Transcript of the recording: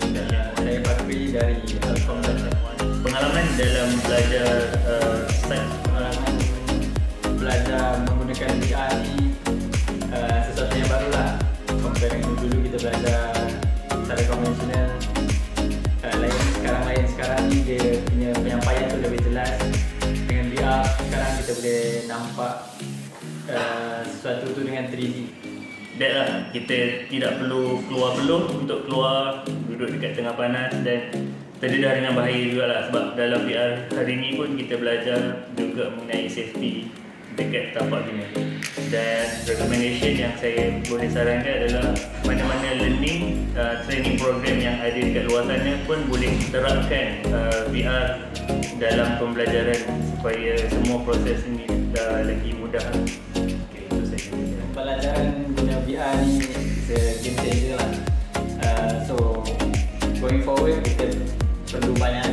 Saya Fakri dari Alkom. Pengalaman dalam belajar Pengalaman belajar menggunakan VR ni sesuatu yang baru lah. Compare dengan dulu kita belajar secara konvensional, sekarang ni dia punya penyampaian tu lebih jelas. Dengan VR sekarang kita boleh nampak sesuatu tu dengan 3D. that lah, kita tidak perlu keluar peluh untuk keluar duduk dekat tengah panas dan terdedah dengan bahaya juga lah, sebab dalam VR hari ni pun kita belajar juga mengenai safety dekat tapak dunia. Dan recommendation yang saya boleh sarankan adalah mana-mana learning training program yang ada dekat luar sana pun boleh terapkan VR dalam pembelajaran supaya semua proses ini lagi mudah. Okay, itu saja. Pelajaran guna VR ni game changer lah. So going forward kita perlu banyak